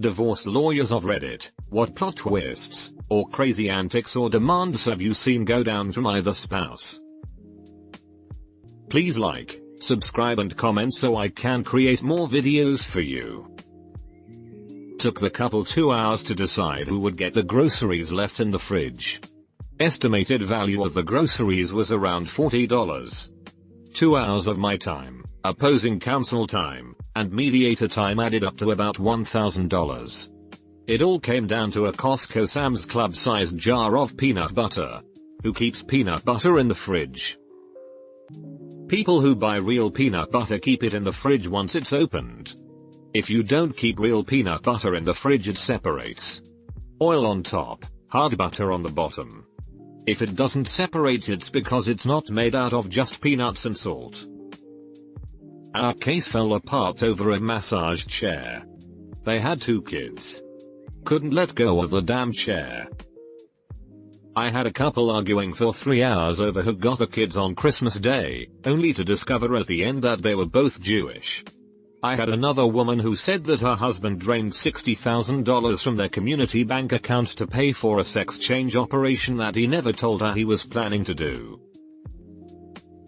Divorce lawyers of Reddit, what plot twists, or crazy antics or demands have you seen go down from either spouse? Please like, subscribe and comment so I can create more videos for you. Took the couple 2 hours to decide who would get the groceries left in the fridge. Estimated value of the groceries was around $40. 2 hours of my time, opposing counsel time, and mediator time added up to about $1,000. It all came down to a Costco Sam's Club sized jar of peanut butter. Who keeps peanut butter in the fridge? People who buy real peanut butter keep it in the fridge once it's opened. If you don't keep real peanut butter in the fridge, it separates. Oil on top, hard butter on the bottom. If it doesn't separate, it's because it's not made out of just peanuts and salt. Our case fell apart over a massage chair. They had 2 kids. Couldn't let go of the damn chair. I had a couple arguing for 3 hours over who got the kids on Christmas Day, only to discover at the end that they were both Jewish. I had another woman who said that her husband drained $60,000 from their community bank account to pay for a sex change operation that he never told her he was planning to do.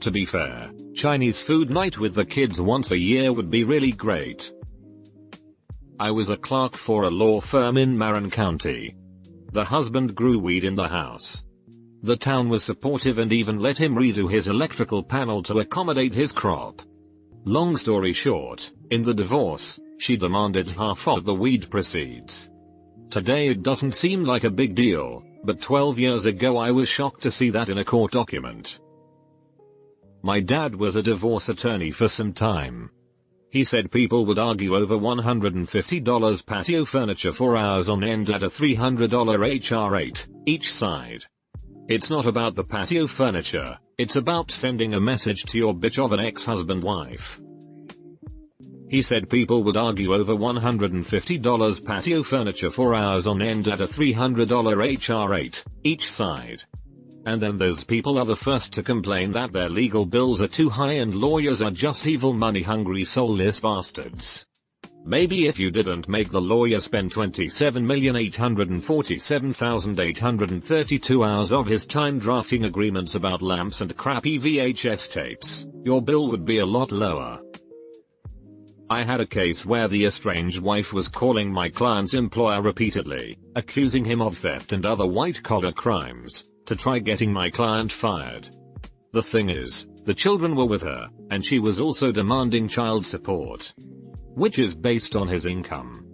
To be fair, Chinese food night with the kids once a year would be really great. I was a clerk for a law firm in Marin County. The husband grew weed in the house. The town was supportive and even let him redo his electrical panel to accommodate his crop. Long story short, in the divorce, she demanded half of the weed proceeds. Today it doesn't seem like a big deal, but 12 years ago I was shocked to see that in a court document. My dad was a divorce attorney for some time. He said people would argue over $150 patio furniture for hours on end at a $300 HR rate, each side. It's not about the patio furniture, it's about sending a message to your bitch of an ex-husband wife. He said people would argue over $150 patio furniture for hours on end at a $300 HR rate, each side. And then those people are the first to complain that their legal bills are too high and lawyers are just evil money-hungry soulless bastards. Maybe if you didn't make the lawyer spend 27,847,832 hours of his time drafting agreements about lamps and crappy VHS tapes, your bill would be a lot lower. I had a case where the estranged wife was calling my client's employer repeatedly, accusing him of theft and other white-collar crimes, to try getting my client fired. The thing is, the children were with her, and she was also demanding child support, which is based on his income,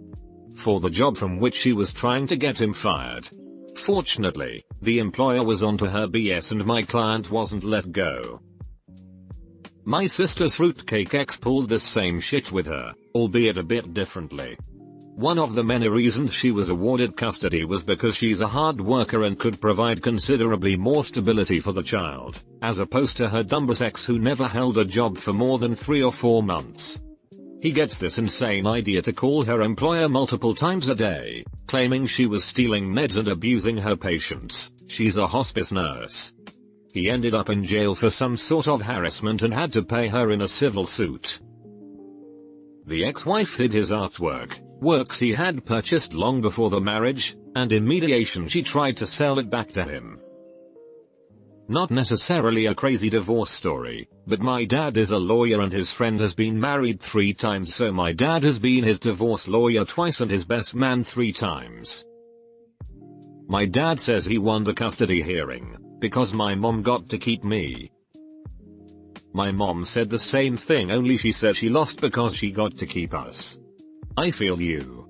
for the job from which she was trying to get him fired. Fortunately, the employer was onto her BS and my client wasn't let go. My sister's fruitcake ex pulled this same shit with her, albeit a bit differently. One of the many reasons she was awarded custody was because she's a hard worker and could provide considerably more stability for the child, as opposed to her dumbass ex who never held a job for more than 3 or 4 months. He gets this insane idea to call her employer multiple times a day, claiming she was stealing meds and abusing her patients. She's a hospice nurse. He ended up in jail for some sort of harassment and had to pay her in a civil suit. The ex-wife hid his artwork, works he had purchased long before the marriage, and in mediation she tried to sell it back to him. Not necessarily a crazy divorce story, but my dad is a lawyer and his friend has been married 3 times, so my dad has been his divorce lawyer twice and his best man 3 times. My dad says he won the custody hearing, because my mom got to keep me. My mom said the same thing, only she said she lost because she got to keep us. I feel you.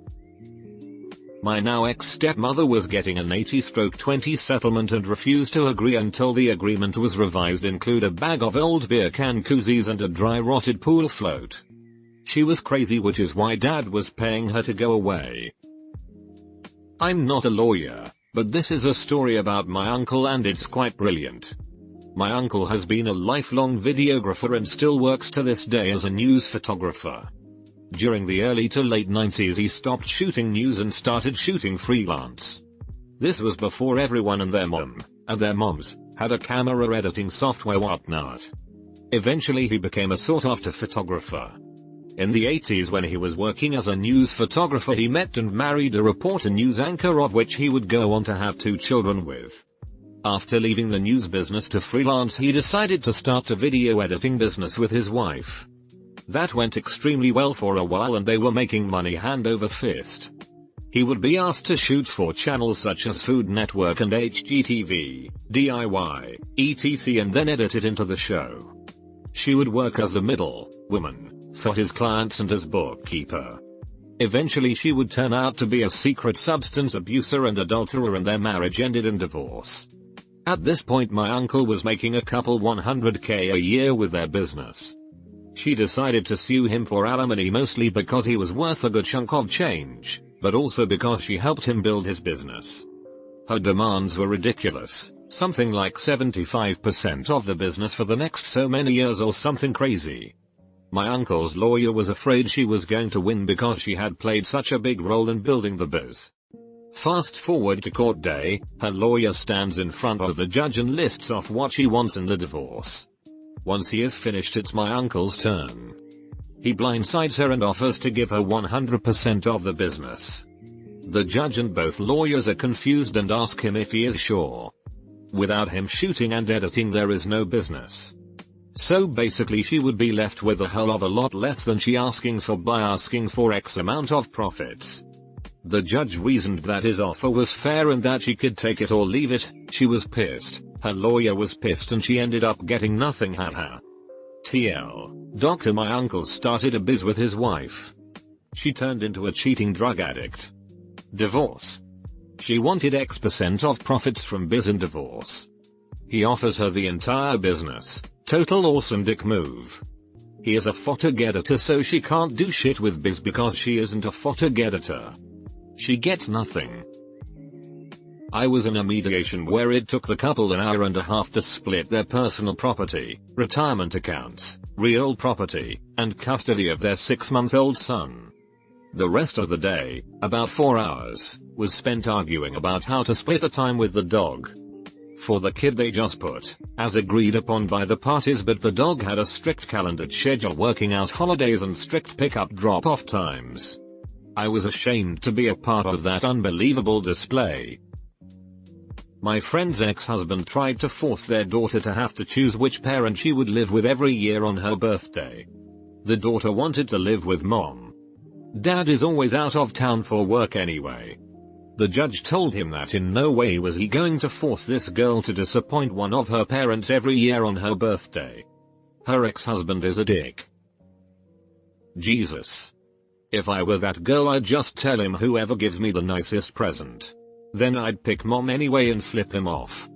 My now ex-stepmother was getting an 80/20 settlement and refused to agree until the agreement was revised to include a bag of old beer can koozies and a dry rotted pool float. She was crazy, which is why dad was paying her to go away. I'm not a lawyer, but this is a story about my uncle and it's quite brilliant. My uncle has been a lifelong videographer and still works to this day as a news photographer. During the early to late 90s he stopped shooting news and started shooting freelance. This was before everyone and their moms had a camera editing software whatnot. Eventually he became a sought after photographer. In the 80s, when he was working as a news photographer, he met and married a reporter news anchor, of which he would go on to have 2 children with. After leaving the news business to freelance, he decided to start a video editing business with his wife. That went extremely well for a while and they were making money hand over fist. He would be asked to shoot for channels such as Food Network and HGTV, DIY, etc., and then edit it into the show. She would work as the middle woman for his clients and as bookkeeper. Eventually she would turn out to be a secret substance abuser and adulterer, and their marriage ended in divorce. At this point my uncle was making a couple $100K a year with their business. She decided to sue him for alimony, mostly because he was worth a good chunk of change, but also because she helped him build his business. Her demands were ridiculous, something like 75% of the business for the next so many years or something crazy. My uncle's lawyer was afraid she was going to win because she had played such a big role in building the biz. Fast forward to court day, her lawyer stands in front of the judge and lists off what she wants in the divorce. Once he is finished, it's my uncle's turn. He blindsides her and offers to give her 100% of the business. The judge and both lawyers are confused and ask him if he is sure. Without him shooting and editing, there is no business. So basically she would be left with a hell of a lot less than she asking for by asking for X amount of profits. The judge reasoned that his offer was fair and that she could take it or leave it. She was pissed, her lawyer was pissed, and she ended up getting nothing. Haha. TL. My uncle started a biz with his wife. She turned into a cheating drug addict. Divorce. She wanted X% of profits from biz and divorce. He offers her the entire business. Total awesome dick move. He is a photog editor, so she can't do shit with biz because she isn't a photog editor. She gets nothing. I was in a mediation where it took the couple an hour and a half to split their personal property, retirement accounts, real property, and custody of their 6-month-old son. The rest of the day, about 4 hours, was spent arguing about how to split the time with the dog. For the kid they just put, as agreed upon by the parties, but the dog had a strict calendared schedule, working out holidays and strict pick-up drop-off times. I was ashamed to be a part of that unbelievable display. My friend's ex-husband tried to force their daughter to have to choose which parent she would live with every year on her birthday. The daughter wanted to live with mom. Dad is always out of town for work anyway. The judge told him that in no way was he going to force this girl to disappoint one of her parents every year on her birthday. Her ex-husband is a dick. Jesus. If I were that girl, I'd just tell him whoever gives me the nicest present. Then I'd pick mom anyway and flip him off.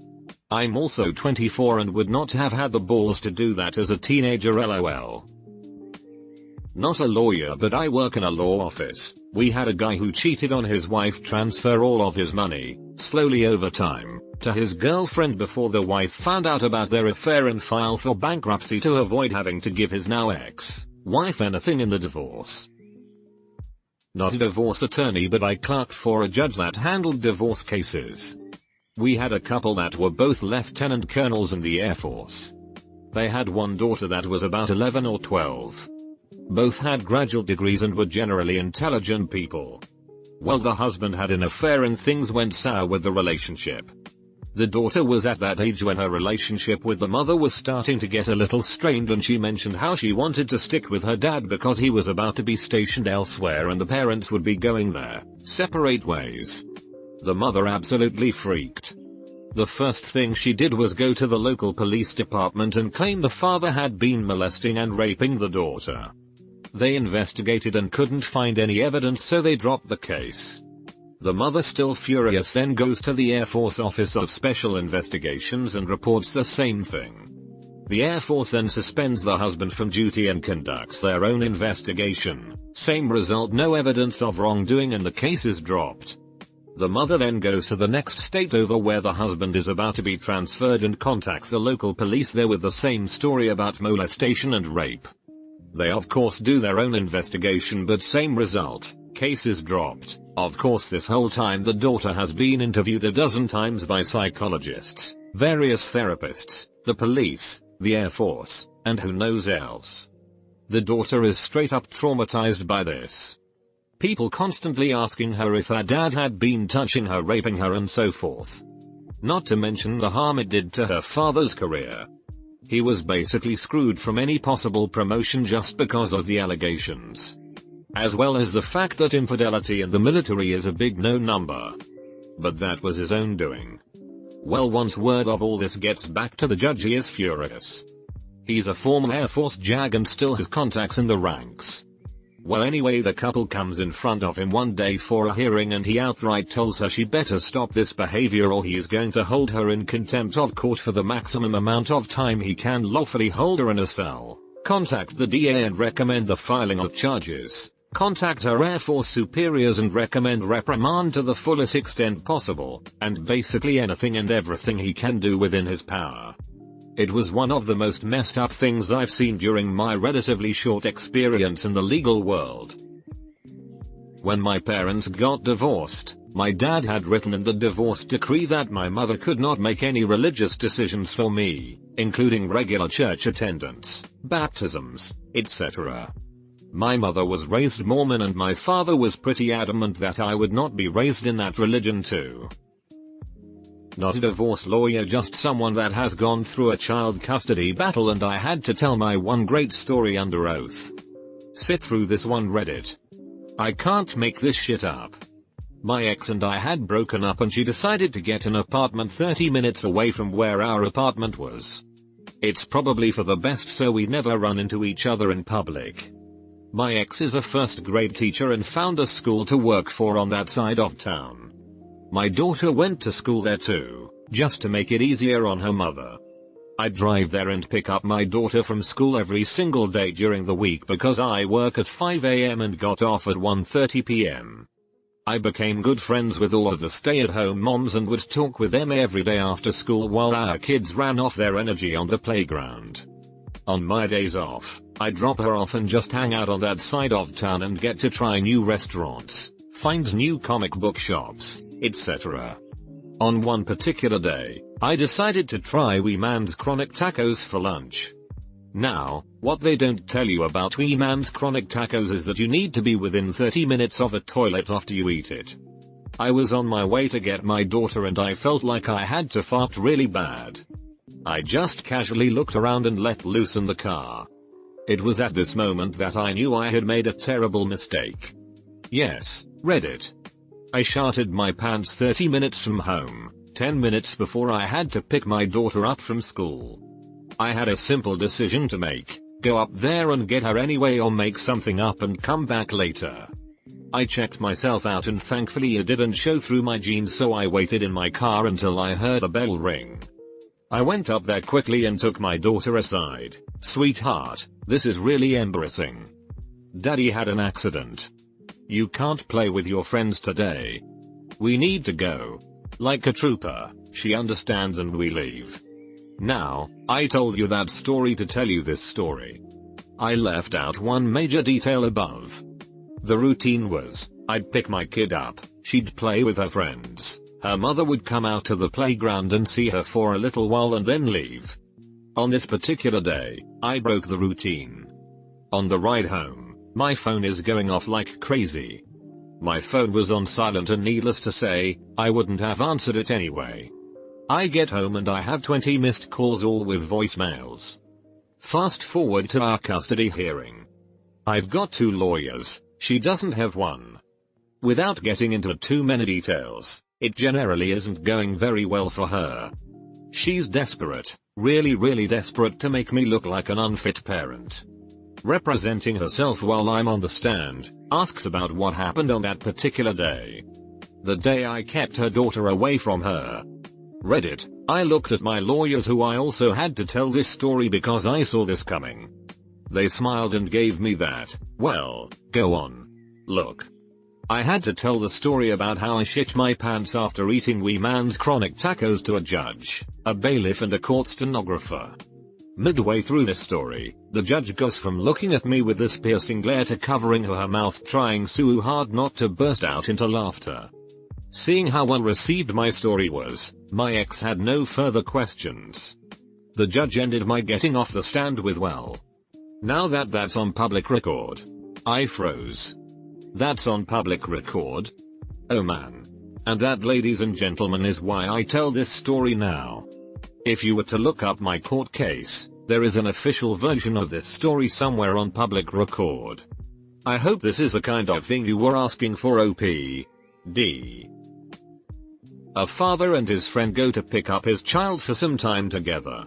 I'm also 24 and would not have had the balls to do that as a teenager, lol. Not a lawyer, but I work in a law office. We had a guy who cheated on his wife transfer all of his money, slowly over time, to his girlfriend before the wife found out about their affair and file for bankruptcy to avoid having to give his now ex-wife anything in the divorce. Not a divorce attorney, but I clerked for a judge that handled divorce cases. We had a couple that were both lieutenant colonels in the Air Force. They had one daughter that was about 11 or 12. Both had graduate degrees and were generally intelligent people. Well, the husband had an affair and things went sour with the relationship. The daughter was at that age when her relationship with the mother was starting to get a little strained, and she mentioned how she wanted to stick with her dad because he was about to be stationed elsewhere and the parents would be going their separate ways. The mother absolutely freaked. The first thing she did was go to the local police department and claim the father had been molesting and raping the daughter. They investigated and couldn't find any evidence, so they dropped the case. The mother, still furious, then goes to the Air Force Office of Special Investigations and reports the same thing. The Air Force then suspends the husband from duty and conducts their own investigation. Same result, no evidence of wrongdoing, and the case is dropped. The mother then goes to the next state over where the husband is about to be transferred and contacts the local police there with the same story about molestation and rape. They of course do their own investigation, but same result, case is dropped. Of course, this whole time the daughter has been interviewed a dozen times by psychologists, various therapists, the police, the Air Force, and who knows else. The daughter is straight up traumatized by this. People constantly asking her if her dad had been touching her, raping her and so forth. Not to mention the harm it did to her father's career. He was basically screwed from any possible promotion just because of the allegations. As well as the fact that infidelity in the military is a big no number. But that was his own doing. Well, once word of all this gets back to the judge, he is furious. He's a former Air Force JAG and still has contacts in the ranks. Well, anyway, the couple comes in front of him one day for a hearing and he outright tells her she better stop this behavior or he is going to hold her in contempt of court for the maximum amount of time he can lawfully hold her in a cell. Contact the DA and recommend the filing of charges. Contact her Air Force superiors and recommend reprimand to the fullest extent possible, and basically anything and everything he can do within his power. It was one of the most messed up things I've seen during my relatively short experience in the legal world. When my parents got divorced, my dad had written in the divorce decree that my mother could not make any religious decisions for me, including regular church attendance, baptisms, etc. My mother was raised Mormon and my father was pretty adamant that I would not be raised in that religion too. Not a divorce lawyer, just someone that has gone through a child custody battle, and I had to tell my one great story under oath. Sit through this one, Reddit. I can't make this shit up. My ex and I had broken up and she decided to get an apartment 30 minutes away from where our apartment was. It's probably for the best so we never run into each other in public. My ex is a first grade teacher and found a school to work for on that side of town. My daughter went to school there too, just to make it easier on her mother. I'd drive there and pick up my daughter from school every single day during the week because I work at 5 AM and got off at 1:30 PM. I became good friends with all of the stay-at-home moms and would talk with them every day after school while our kids ran off their energy on the playground. On my days off, I'd drop her off and just hang out on that side of town and get to try new restaurants, find new comic book shops, etc. On one particular day, I decided to try Wee Man's Chronic Tacos for lunch. Now, what they don't tell you about Wee Man's Chronic Tacos is that you need to be within 30 minutes of a toilet after you eat it. I was on my way to get my daughter and I felt like I had to fart really bad. I just casually looked around and let loose in the car. It was at this moment that I knew I had made a terrible mistake. Yes, Reddit. I sharted my pants 30 minutes from home, 10 minutes before I had to pick my daughter up from school. I had a simple decision to make, go up there and get her anyway or make something up and come back later. I checked myself out and thankfully it didn't show through my jeans, so I waited in my car until I heard a bell ring. I went up there quickly and took my daughter aside. Sweetheart, this is really embarrassing. Daddy had an accident. You can't play with your friends today. We need to go. Like a trooper, she understands and we leave. Now, I told you that story to tell you this story. I left out one major detail above. The routine was, I'd pick my kid up, she'd play with her friends, her mother would come out to the playground and see her for a little while and then leave. On this particular day, I broke the routine. On the ride home, my phone is going off like crazy. My phone was on silent and needless to say, I wouldn't have answered it anyway. I get home and I have 20 missed calls, all with voicemails. Fast forward to our custody hearing. I've got 2 lawyers, she doesn't have one. Without getting into too many details, it generally isn't going very well for her. She's desperate, really desperate to make me look like an unfit parent. Representing herself while I'm on the stand, asks about what happened on that particular day. The day I kept her daughter away from her. Reddit, I looked at my lawyers who I also had to tell this story because I saw this coming. They smiled and gave me that, well, go on. Look. I had to tell the story about how I shit my pants after eating Wee Man's Chronic Tacos to a judge, a bailiff and a court stenographer. Midway through this story, the judge goes from looking at me with this piercing glare to covering her mouth, trying so hard not to burst out into laughter. Seeing how well received my story was, my ex had no further questions. The judge ended my getting off the stand with, well, Now that's on public record. I froze. That's on public record? Oh man. And that, ladies and gentlemen, is why I tell this story now. If you were to look up my court case, there is an official version of this story somewhere on public record. I hope this is the kind of thing you were asking for. OP.D. A father and his friend go to pick up his child for some time together.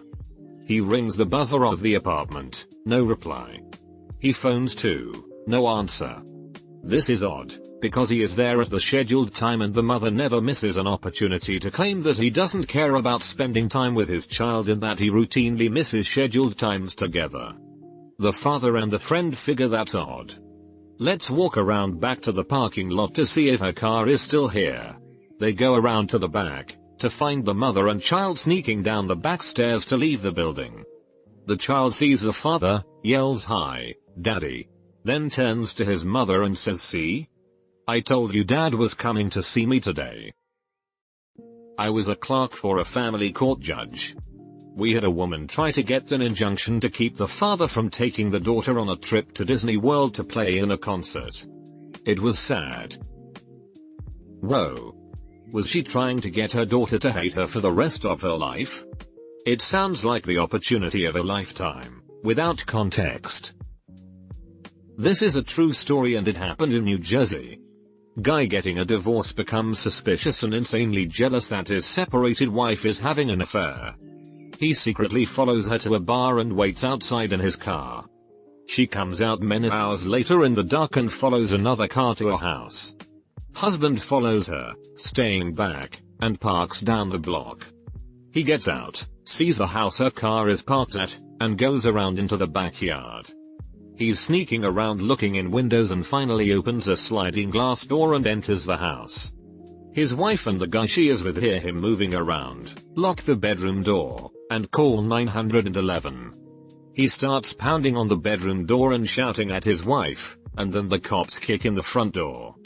He rings the buzzer of the apartment, no reply. He phones too, no answer. This is odd, because he is there at the scheduled time and the mother never misses an opportunity to claim that he doesn't care about spending time with his child and that he routinely misses scheduled times together. The father and the friend figure that's odd. Let's walk around back to the parking lot to see if her car is still here. They go around to the back, to find the mother and child sneaking down the back stairs to leave the building. The child sees the father, yells "Hi, Daddy," then turns to his mother and says, "See? I told you Dad was coming to see me today." I was a clerk for a family court judge. We had a woman try to get an injunction to keep the father from taking the daughter on a trip to Disney World to play in a concert. It was sad. Whoa. Was she trying to get her daughter to hate her for the rest of her life? It sounds like the opportunity of a lifetime, without context. This is a true story and it happened in New Jersey. Guy getting a divorce becomes suspicious and insanely jealous that his separated wife is having an affair. He secretly follows her to a bar and waits outside in his car. She comes out many hours later in the dark and follows another car to a house. Husband follows her, staying back, and parks down the block. He gets out, sees the house her car is parked at, and goes around into the backyard. He's sneaking around looking in windows and finally opens a sliding glass door and enters the house. His wife and the guy she is with hear him moving around, lock the bedroom door, and call 911. He starts pounding on the bedroom door and shouting at his wife, and then the cops kick in the front door.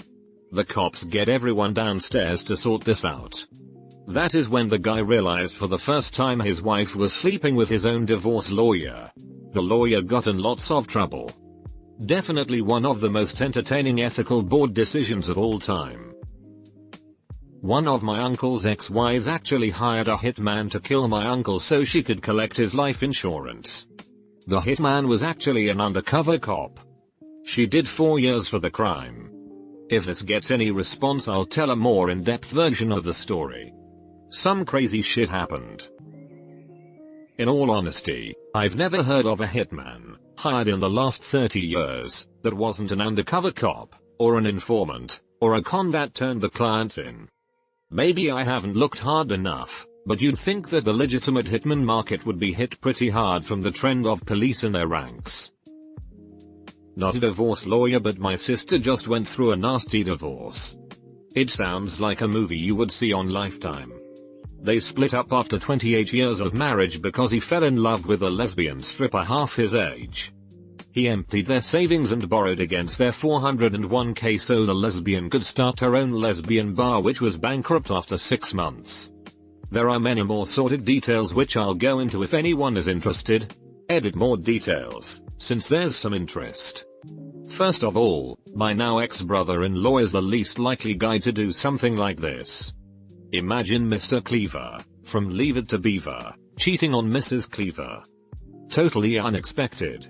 The cops get everyone downstairs to sort this out. That is when the guy realized for the first time his wife was sleeping with his own divorce lawyer. The lawyer got in lots of trouble. Definitely one of the most entertaining ethical board decisions of all time. One of my uncle's ex-wives actually hired a hitman to kill my uncle so she could collect his life insurance. The hitman was actually an undercover cop. She did 4 years for the crime. If this gets any response, I'll tell a more in-depth version of the story. Some crazy shit happened. In all honesty, I've never heard of a hitman hired in the last 30 years that wasn't an undercover cop, or an informant, or a con that turned the client in. Maybe I haven't looked hard enough, but you'd think that the legitimate hitman market would be hit pretty hard from the trend of police in their ranks. Not a divorce lawyer, but my sister just went through a nasty divorce. It sounds like a movie you would see on Lifetime. They split up after 28 years of marriage because he fell in love with a lesbian stripper half his age. He emptied their savings and borrowed against their 401k so the lesbian could start her own lesbian bar, which was bankrupt after 6 months. There are many more sordid details which I'll go into if anyone is interested. Edit more details, since there's some interest. First of all, my now ex-brother-in-law is the least likely guy to do something like this. Imagine Mr. Cleaver, from Leave It to Beaver, cheating on Mrs. Cleaver. Totally unexpected.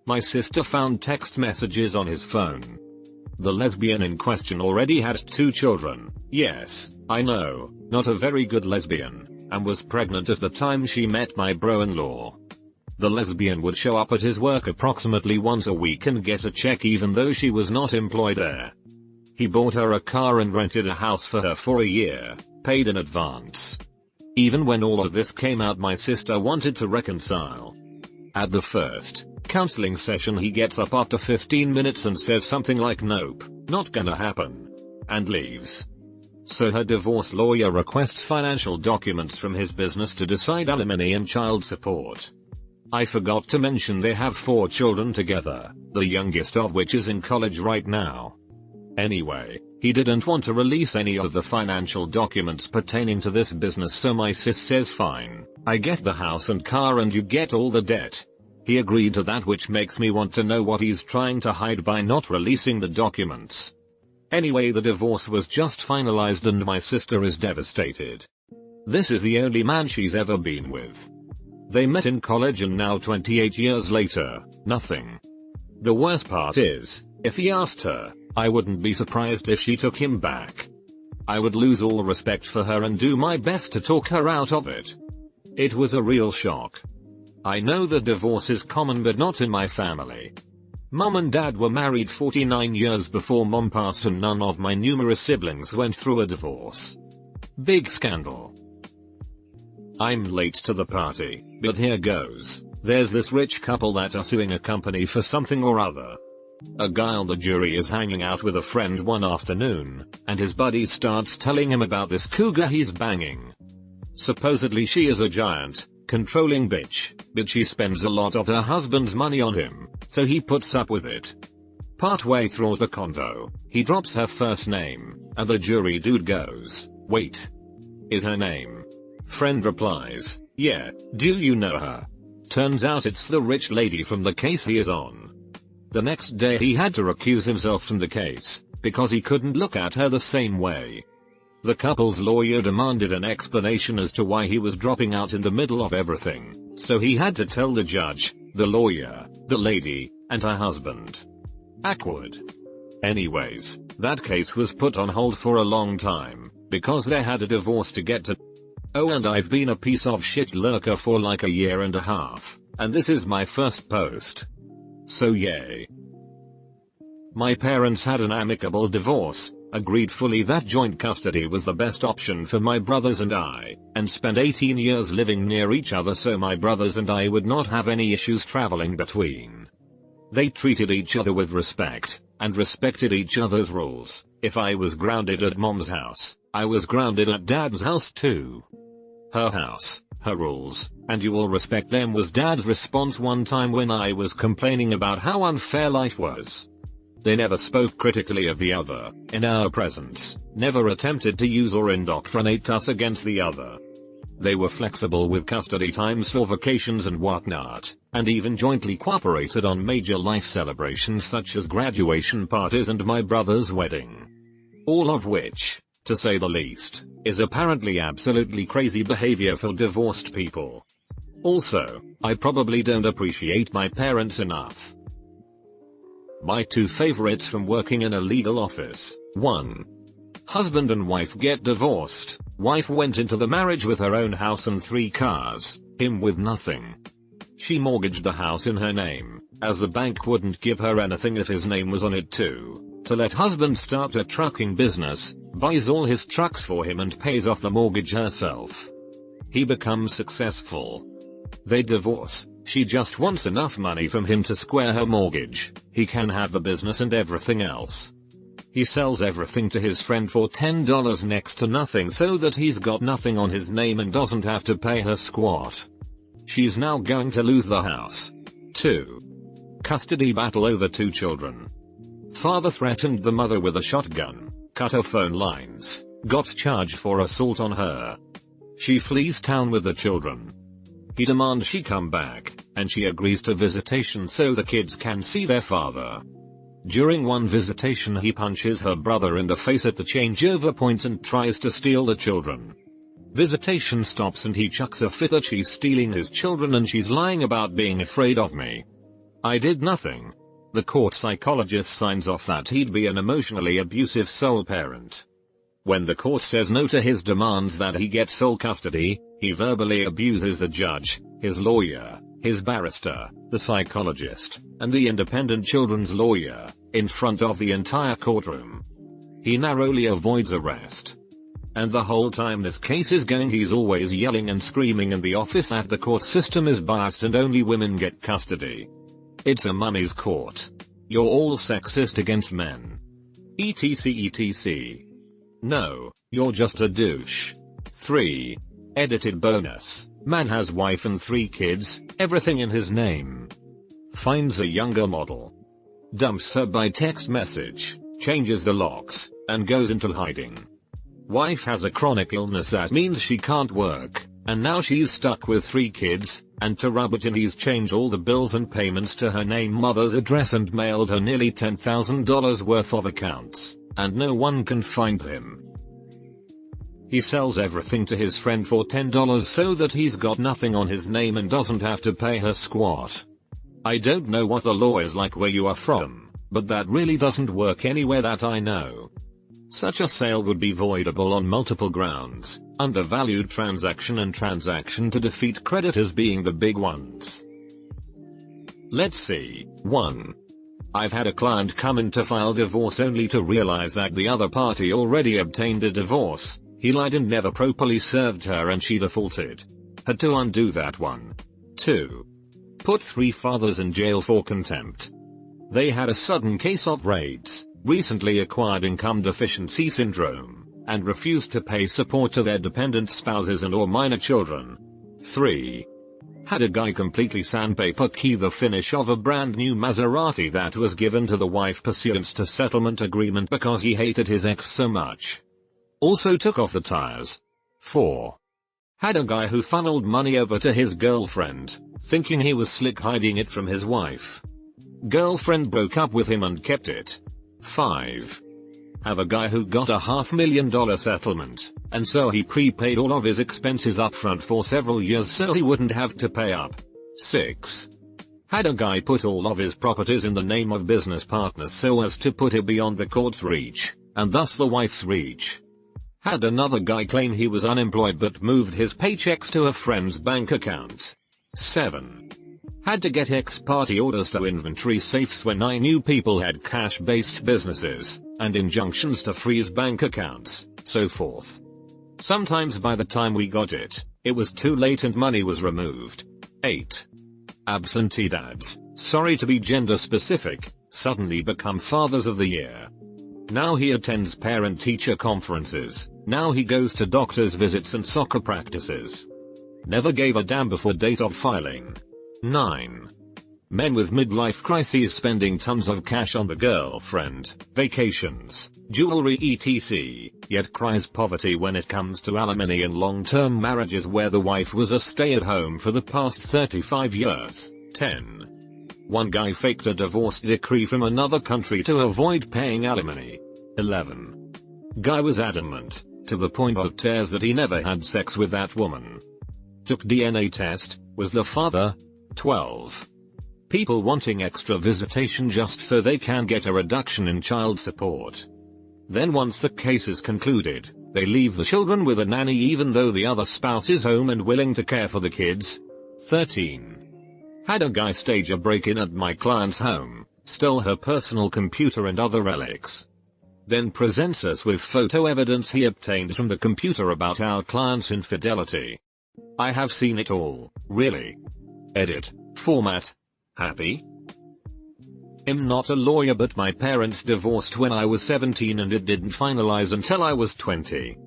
My sister found text messages on his phone. The lesbian in question already had 2 children, yes, I know, not a very good lesbian, and was pregnant at the time she met my bro-in-law. The lesbian would show up at his work approximately once a week and get a check even though she was not employed there. He bought her a car and rented a house for her for a year, paid in advance. Even when all of this came out, my sister wanted to reconcile. At the first counseling session, he gets up after 15 minutes and says something like "Nope, not gonna happen," and leaves. So her divorce lawyer requests financial documents from his business to decide alimony and child support. I forgot to mention they have 4 children together, the youngest of which is in college right now. Anyway, he didn't want to release any of the financial documents pertaining to this business, so my sis says, "Fine, I get the house and car and you get all the debt." He agreed to that, which makes me want to know what he's trying to hide by not releasing the documents. Anyway, the divorce was just finalized and my sister is devastated. This is the only man she's ever been with. They met in college and now 28 years later, nothing. The worst part is, if he asked her, I wouldn't be surprised if she took him back. I would lose all respect for her and do my best to talk her out of it. It was a real shock. I know that divorce is common but not in my family. Mom and dad were married 49 years before mom passed and none of my numerous siblings went through a divorce. Big scandal. I'm late to the party, but here goes. There's this rich couple that are suing a company for something or other. A guy on the jury is hanging out with a friend one afternoon, and his buddy starts telling him about this cougar he's banging. Supposedly she is a giant, controlling bitch, but she spends a lot of her husband's money on him, so he puts up with it. Partway through the convo, he drops her first name, and the jury dude goes, "Wait. Is her name?" Friend replies, "Yeah, do you know her?" Turns out it's the rich lady from the case he is on. The next day he had to recuse himself from the case, because he couldn't look at her the same way. The couple's lawyer demanded an explanation as to why he was dropping out in the middle of everything, so he had to tell the judge, the lawyer, the lady, and her husband. Awkward. Anyways, that case was put on hold for a long time, because they had a divorce to get to. Oh, and I've been a piece of shit lurker for like a year and a half, and this is my first post. So yay. My parents had an amicable divorce, agreed fully that joint custody was the best option for my brothers and I, and spent 18 years living near each other so my brothers and I would not have any issues traveling between. They treated each other with respect, and respected each other's rules. If I was grounded at mom's house, I was grounded at dad's house too. Her house, her rules, and you will respect them was dad's response one time when I was complaining about how unfair life was. They never spoke critically of the other, in our presence, never attempted to use or indoctrinate us against the other. They were flexible with custody times for vacations and whatnot, and even jointly cooperated on major life celebrations such as graduation parties and my brother's wedding. All of which, to say the least, is apparently absolutely crazy behavior for divorced people. Also, I probably don't appreciate my parents enough. My two favorites from working in a legal office. 1. Husband and wife get divorced. Wife went into the marriage with her own house and 3 cars, him with nothing. She mortgaged the house in her name, as the bank wouldn't give her anything if his name was on it too. To let husband start a trucking business, buys all his trucks for him and pays off the mortgage herself. He becomes successful. They divorce. She just wants enough money from him to square her mortgage. He can have the business and everything else. He sells everything to his friend for $10 next to nothing so that he's got nothing on his name and doesn't have to pay her squat. She's now going to lose the house. 2. Custody battle over 2 children. Father threatened the mother with a shotgun, cut her phone lines, got charged for assault on her. She flees town with the children. He demands she come back, and she agrees to visitation so the kids can see their father. During one visitation he punches her brother in the face at the changeover point and tries to steal the children. Visitation stops and he chucks a fit that she's stealing his children and she's lying about being afraid of me. I did nothing. The court psychologist signs off that he'd be an emotionally abusive sole parent. When the court says no to his demands that he get sole custody, he verbally abuses the judge, his lawyer, his barrister, the psychologist, and the independent children's lawyer, in front of the entire courtroom. He narrowly avoids arrest. And the whole time this case is going he's always yelling and screaming in the office that the court system is biased and only women get custody. It's a mummy's court. You're all sexist against men. etc. No, you're just a douche. 3. Edited bonus. Man has wife and 3 kids, everything in his name. Finds a younger model. Dumps her by text message, changes the locks, and goes into hiding. Wife has a chronic illness that means she can't work, And now she's stuck with 3 kids, and to rub it in he's changed all the bills and payments to her name mother's address and mailed her nearly $10,000 worth of accounts, and no one can find him. He sells everything to his friend for $10 so that he's got nothing on his name and doesn't have to pay her squat. I don't know what the law is like where you are from, but that really doesn't work anywhere that I know. Such a sale would be voidable on multiple grounds, undervalued transaction and transaction to defeat creditors being the big ones. Let's see. 1. I've had a client come in to file divorce only to realize that the other party already obtained a divorce. He lied and never properly served her and she defaulted. Had to undo that one. 2. Put 3 fathers in jail for contempt. They had a sudden case of RAIDS, recently acquired income deficiency syndrome, and refused to pay support to their dependent spouses and or minor children. 3. Had a guy completely sandpaper key the finish of a brand new Maserati that was given to the wife pursuant to settlement agreement because he hated his ex so much. Also took off the tires. 4. Had a guy who funneled money over to his girlfriend, thinking he was slick hiding it from his wife. Girlfriend broke up with him and kept it. 5. Have a guy who got a $500,000 settlement, and so he prepaid all of his expenses upfront for several years so he wouldn't have to pay up. 6. Had a guy put all of his properties in the name of business partners so as to put it beyond the court's reach, and thus the wife's reach. Had another guy claim he was unemployed but moved his paychecks to a friend's bank account. 7. Had to get ex-party orders to inventory safes when I knew people had cash-based businesses, and injunctions to freeze bank accounts, so forth. Sometimes by the time we got it, it was too late and money was removed. 8. Absentee dads, sorry to be gender specific, suddenly become fathers of the year. Now he attends parent-teacher conferences, now he goes to doctor's visits and soccer practices. Never gave a damn before date of filing. 9. Men with midlife crises spending tons of cash on the girlfriend, vacations, jewelry etc., yet cries poverty when it comes to alimony in long-term marriages where the wife was a stay-at-home for the past 35 years. 10. One guy faked a divorce decree from another country to avoid paying alimony. 11. Guy was adamant, to the point of tears, that he never had sex with that woman. Took DNA test, was the father. 12. People wanting extra visitation just so they can get a reduction in child support. Then once the case is concluded, they leave the children with a nanny even though the other spouse is home and willing to care for the kids. 13. Had a guy stage a break-in at my client's home, stole her personal computer and other relics. Then presents us with photo evidence he obtained from the computer about our client's infidelity. I have seen it all, really. Edit. Format. Happy? I'm not a lawyer but my parents divorced when I was 17 and it didn't finalize until I was 20.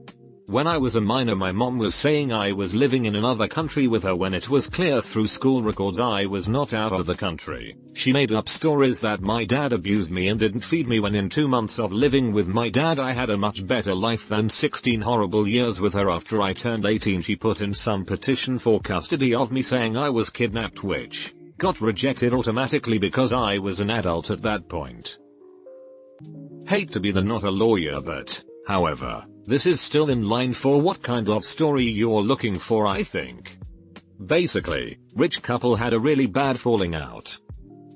When I was a minor my mom was saying I was living in another country with her when it was clear through school records I was not out of the country. She made up stories that my dad abused me and didn't feed me when in 2 months of living with my dad I had a much better life than 16 horrible years with her. After I turned 18 she put in some petition for custody of me saying I was kidnapped, which got rejected automatically because I was an adult at that point. Hate to be the not a lawyer but, however, this is still in line for what kind of story you're looking for, I think. Basically, rich couple had a really bad falling out.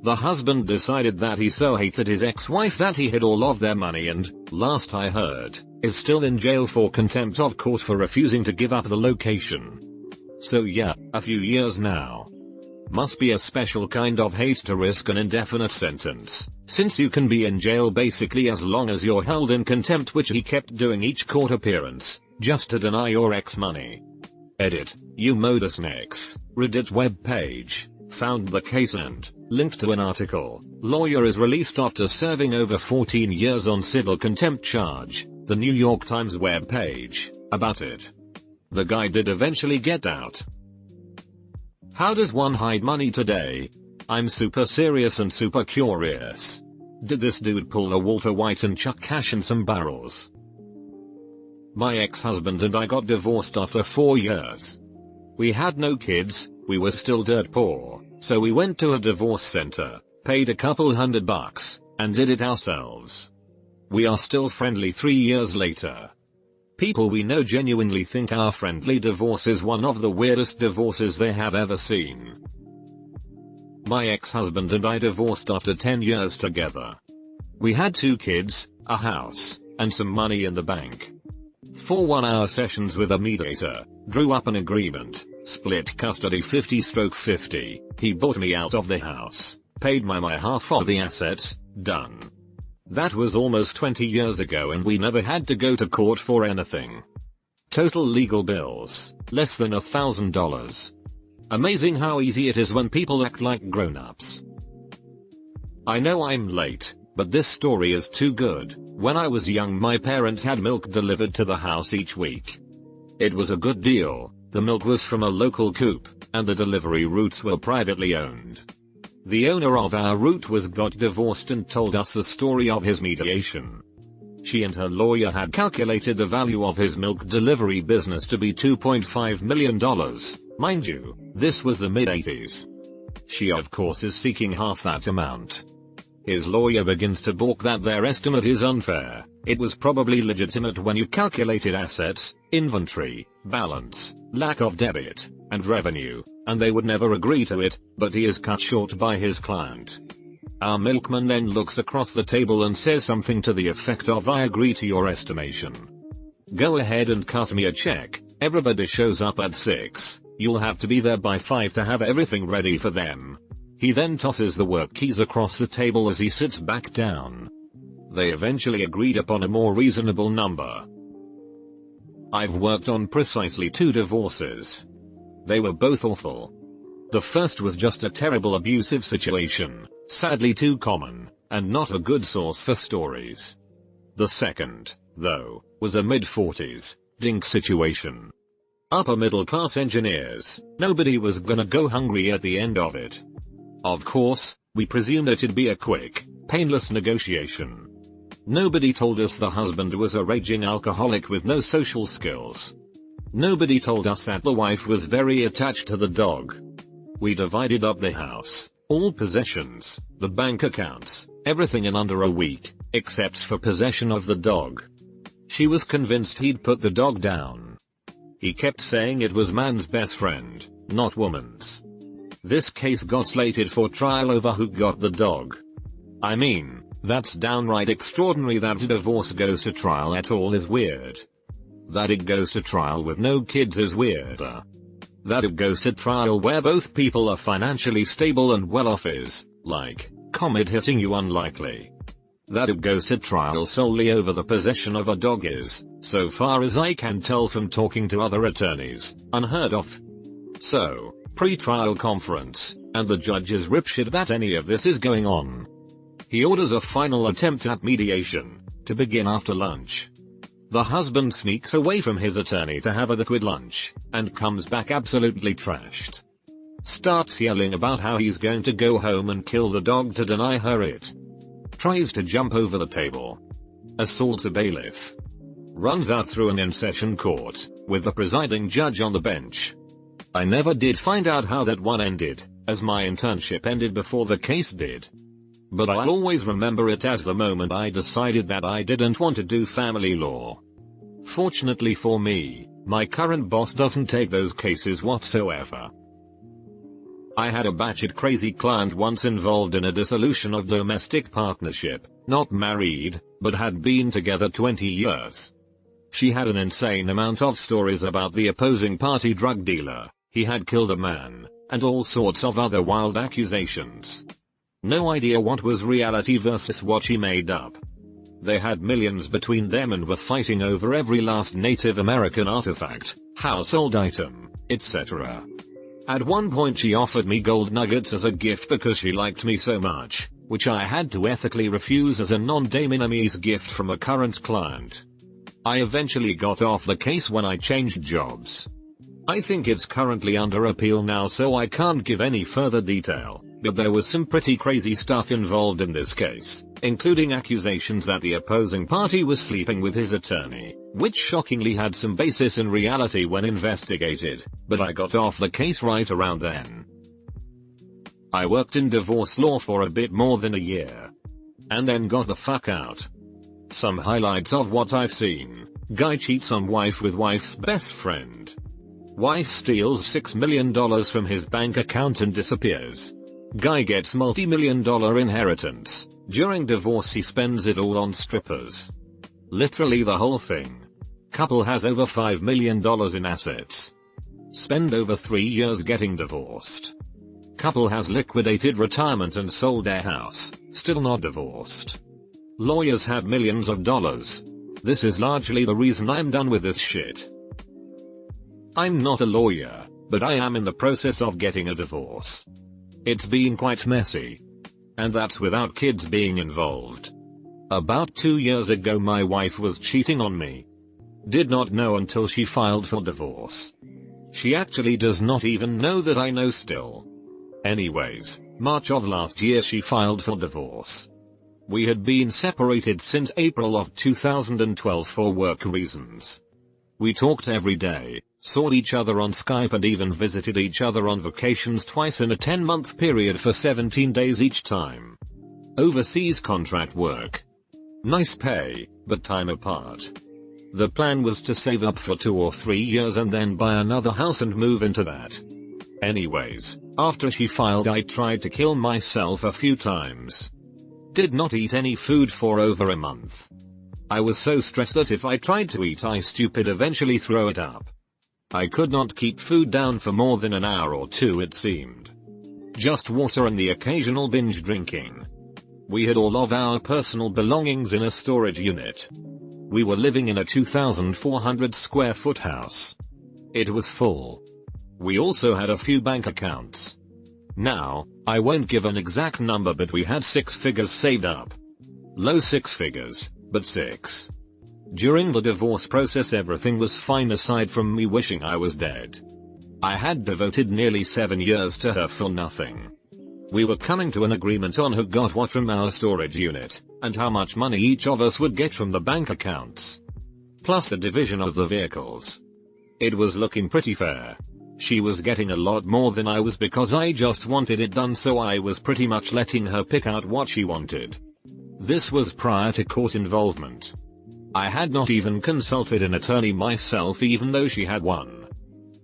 The husband decided that he so hated his ex-wife that he hid all of their money and, last I heard, is still in jail for contempt of court for refusing to give up the location. So yeah, a few years now. Must be a special kind of hate to risk an indefinite sentence, since you can be in jail basically as long as you're held in contempt, which he kept doing each court appearance, just to deny your ex money. Edit. Modus next. Reddit web page. Found the case and linked to an article. Lawyer is released after serving over 14 years on civil contempt charge. The New York Times web page. About it. The guy did eventually get out. How does one hide money today? I'm super serious and super curious. Did this dude pull a Walter White and chuck cash in some barrels? My ex-husband and I got divorced after 4 years. We had no kids, we were still dirt poor, so we went to a divorce center, paid a couple $100, and did it ourselves. We are still friendly 3 years later. People we know genuinely think our friendly divorce is one of the weirdest divorces they have ever seen. My ex-husband and I divorced after 10 years together. We had 2 kids, a house, and some money in the bank. 4 one-hour sessions with a mediator, drew up an agreement, split custody 50/50, he bought me out of the house, paid my half of the assets, done. That was almost 20 years ago and we never had to go to court for anything. Total legal bills, less than $1,000. Amazing how easy it is when people act like grown-ups. I know I'm late, but this story is too good. When I was young my parents had milk delivered to the house each week. It was a good deal, the milk was from a local coop, and the delivery routes were privately owned. The owner of our route got divorced and told us the story of his mediation. She and her lawyer had calculated the value of his milk delivery business to be $2.5 million. Mind you, this was the mid-80s. She of course is seeking half that amount. His lawyer begins to balk that their estimate is unfair. It was probably legitimate when you calculated assets, inventory, balance, lack of debit, and revenue, and they would never agree to it, but he is cut short by his client. Our milkman then looks across the table and says something to the effect of "I agree to your estimation. Go ahead and cut me a check, everybody shows up at 6, you'll have to be there by 5 to have everything ready for them." He then tosses the work keys across the table as he sits back down. They eventually agreed upon a more reasonable number. I've worked on precisely 2 divorces. They were both awful. The first was just a terrible abusive situation, sadly too common, and not a good source for stories. The second, though, was a mid-40s, dink situation. Upper middle class engineers, nobody was gonna go hungry at the end of it. Of course, we presumed it'd be a quick, painless negotiation. Nobody told us the husband was a raging alcoholic with no social skills. Nobody told us that the wife was very attached to the dog. We divided up the house, all possessions, the bank accounts, everything in under a week, except for possession of the dog. She was convinced he'd put the dog down. He kept saying it was man's best friend, not woman's. This case got slated for trial over who got the dog. I mean, that's downright extraordinary. That a divorce goes to trial at all is weird. That it goes to trial with no kids is weirder. That it goes to trial where both people are financially stable and well off is, like, comet hitting you, unlikely. That it goes to trial solely over the possession of a dog is, so far as I can tell from talking to other attorneys, unheard of. So, pre-trial conference, and the judge is ripshit that any of this is going on. He orders a final attempt at mediation, to begin after lunch. The husband sneaks away from his attorney to have a liquid lunch, and comes back absolutely trashed. Starts yelling about how he's going to go home and kill the dog to deny her it. Tries to jump over the table. Assaults a bailiff. Runs out through an in-session court, with the presiding judge on the bench. I never did find out how that one ended, as my internship ended before the case did. But I'll always remember it as the moment I decided that I didn't want to do family law. Fortunately for me, my current boss doesn't take those cases whatsoever. I had a batshit crazy client once involved in a dissolution of domestic partnership, not married, but had been together 20 years. She had an insane amount of stories about the opposing party drug dealer, he had killed a man, and all sorts of other wild accusations. No idea what was reality versus what she made up. They had millions between them and were fighting over every last Native American artifact, household item, etc. At one point she offered me gold nuggets as a gift because she liked me so much, which I had to ethically refuse as a non-de minimis gift from a current client. I eventually got off the case when I changed jobs. I think it's currently under appeal now, so I can't give any further detail, but there was some pretty crazy stuff involved in this case, including accusations that the opposing party was sleeping with his attorney, which shockingly had some basis in reality when investigated, but I got off the case right around then. I worked in divorce law for a bit more than a year. And then got the fuck out. Some highlights of what I've seen. Guy cheats on wife with wife's best friend. Wife steals $6 million from his bank account and disappears. Guy gets multi-million-dollar inheritance. During divorce he spends it all on strippers. Literally the whole thing. Couple has over $5 million in assets. Spend over 3 years getting divorced. Couple has liquidated retirement and sold their house, still not divorced. Lawyers have millions of dollars. This is largely the reason I'm done with this shit. I'm not a lawyer, but I am in the process of getting a divorce. It's been quite messy. And that's without kids being involved. About 2 years ago my wife was cheating on me. Did not know until she filed for divorce. She actually does not even know that I know still. Anyways, March of last year she filed for divorce. We had been separated since April of 2012 for work reasons. We talked every day, saw each other on Skype and even visited each other on vacations twice in a 10-month period for 17 days each time. Overseas contract work. Nice pay, but time apart. The plan was to save up for 2 or 3 years and then buy another house and move into that. Anyways, after she filed I tried to kill myself a few times. Did not eat any food for over a month. I was so stressed that if I tried to eat I eventually throw it up. I could not keep food down for more than an hour or two it seemed. Just water and the occasional binge drinking. We had all of our personal belongings in a storage unit. We were living in a 2,400 square foot house. It was full. We also had a few bank accounts. Now, I won't give an exact number but we had 6 figures saved up. Low 6 figures, but 6. During the divorce process everything was fine aside from me wishing I was dead. I had devoted nearly 7 years to her for nothing. We were coming to an agreement on who got what from our storage unit, and how much money each of us would get from the bank accounts. Plus the division of the vehicles. It was looking pretty fair. She was getting a lot more than I was because I just wanted it done, so I was pretty much letting her pick out what she wanted. This was prior to court involvement. I had not even consulted an attorney myself even though she had one.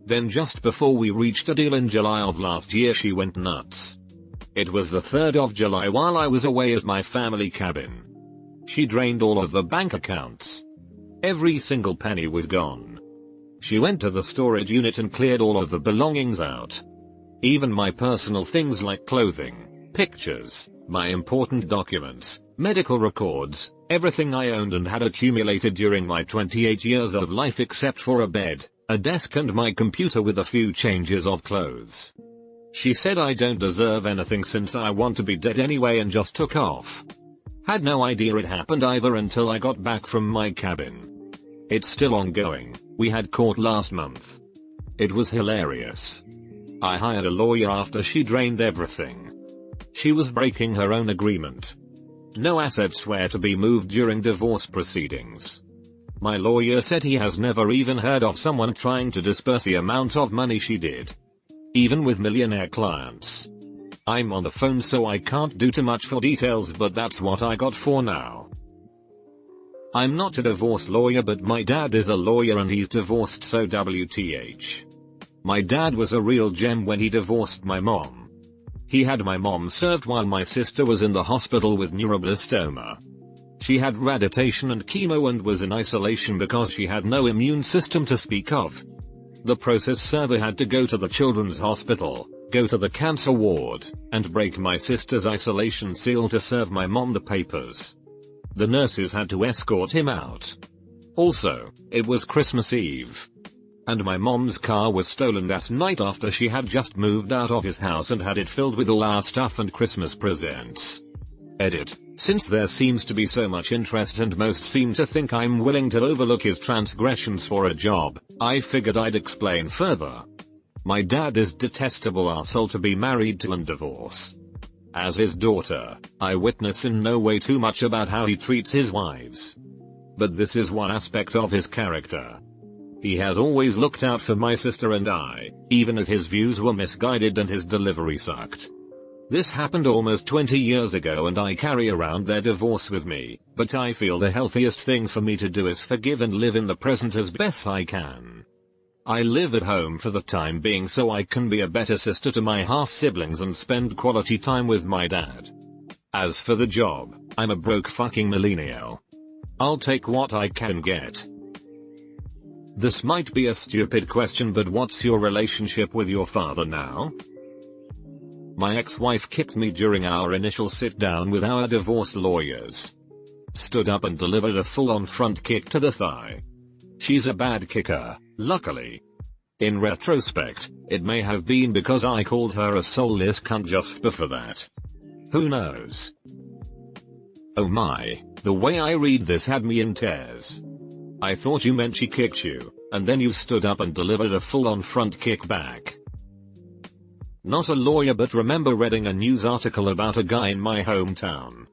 Then just before we reached a deal in July of last year she went nuts. It was the 3rd of July while I was away at my family cabin. She drained all of the bank accounts. Every single penny was gone. She went to the storage unit and cleared all of the belongings out. Even my personal things like clothing, pictures, my important documents, medical records, everything I owned and had accumulated during my 28 years of life except for a bed, a desk and my computer with a few changes of clothes. She said I don't deserve anything since I want to be dead anyway and just took off. Had no idea it happened either until I got back from my cabin. It's still ongoing. We had court last month. It was hilarious. I hired a lawyer after she drained everything. She was breaking her own agreement. No assets were to be moved during divorce proceedings. My lawyer said he has never even heard of someone trying to disperse the amount of money she did. Even with millionaire clients. I'm on the phone so I can't do too much for details, but that's what I got for now. I'm not a divorce lawyer but my dad is a lawyer and he's divorced, so WTH. My dad was a real gem when he divorced my mom. He had my mom served while my sister was in the hospital with neuroblastoma. She had radiation and chemo and was in isolation because she had no immune system to speak of. The process server had to go to the children's hospital, go to the cancer ward, and break my sister's isolation seal to serve my mom the papers. The nurses had to escort him out. Also, it was Christmas Eve. And my mom's car was stolen that night after she had just moved out of his house and had it filled with all our stuff and Christmas presents. Edit. Since there seems to be so much interest and most seem to think I'm willing to overlook his transgressions for a job, I figured I'd explain further. My dad is detestable arsehole to be married to and divorce. As his daughter, I witness in no way too much about how he treats his wives. But this is one aspect of his character. He has always looked out for my sister and I, even if his views were misguided and his delivery sucked. This happened almost 20 years ago and I carry around their divorce with me, but I feel the healthiest thing for me to do is forgive and live in the present as best I can. I live at home for the time being so I can be a better sister to my half-siblings and spend quality time with my dad. As for the job, I'm a broke fucking millennial. I'll take what I can get. This might be a stupid question, but what's your relationship with your father now? My ex-wife kicked me during our initial sit-down with our divorce lawyers. Stood up and delivered a full-on front kick to the thigh. She's a bad kicker, luckily. In retrospect, it may have been because I called her a soulless cunt just before that. Who knows? Oh my, the way I read this had me in tears. I thought you meant she kicked you, and then you stood up and delivered a full-on front kick back. Not a lawyer, but remember reading a news article about a guy in my hometown.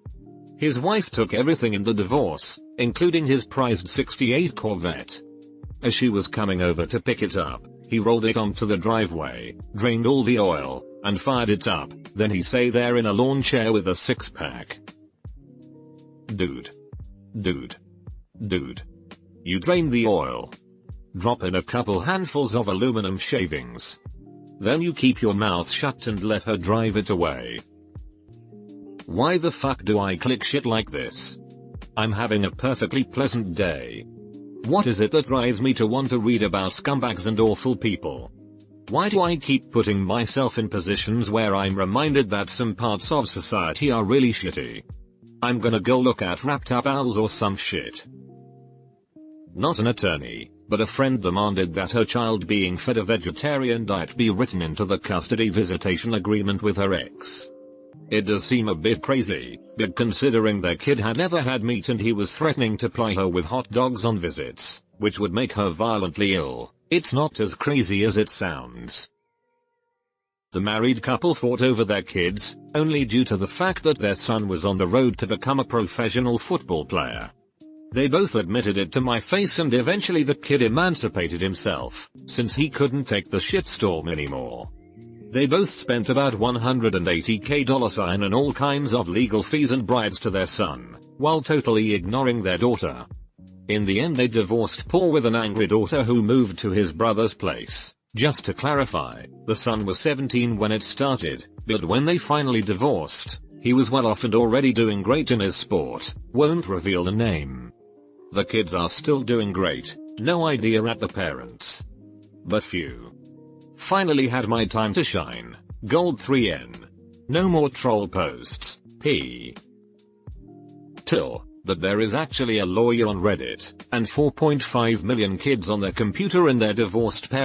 His wife took everything in the divorce, including his prized '68 Corvette. As she was coming over to pick it up, he rolled it onto the driveway, drained all the oil, and fired it up. Then he sat there in a lawn chair with a six-pack. Dude. You drain the oil. Drop in a couple handfuls of aluminum shavings. Then you keep your mouth shut and let her drive it away. Why the fuck do I click shit like this? I'm having a perfectly pleasant day. What is it that drives me to want to read about scumbags and awful people? Why do I keep putting myself in positions where I'm reminded that some parts of society are really shitty? I'm gonna go look at Wrapped Up Owls or some shit. Not an attorney, but a friend demanded that her child being fed a vegetarian diet be written into the custody visitation agreement with her ex. It does seem a bit crazy, but considering their kid had never had meat and he was threatening to ply her with hot dogs on visits, which would make her violently ill, it's not as crazy as it sounds. The married couple fought over their kids, only due to the fact that their son was on the road to become a professional football player. They both admitted it to my face and eventually the kid emancipated himself, since he couldn't take the shitstorm anymore. They both spent about $180K and all kinds of legal fees and bribes to their son, while totally ignoring their daughter. In the end they divorced Paul with an angry daughter who moved to his brother's place. Just to clarify, the son was 17 when it started, but when they finally divorced, he was well off and already doing great in his sport. Won't reveal the name. The kids are still doing great, no idea at the parents. But phew. Finally had my time to shine. Gold 3N. No more troll posts. P. Till, that there is actually a lawyer on Reddit, and 4.5 million kids on their computer and their divorced parents.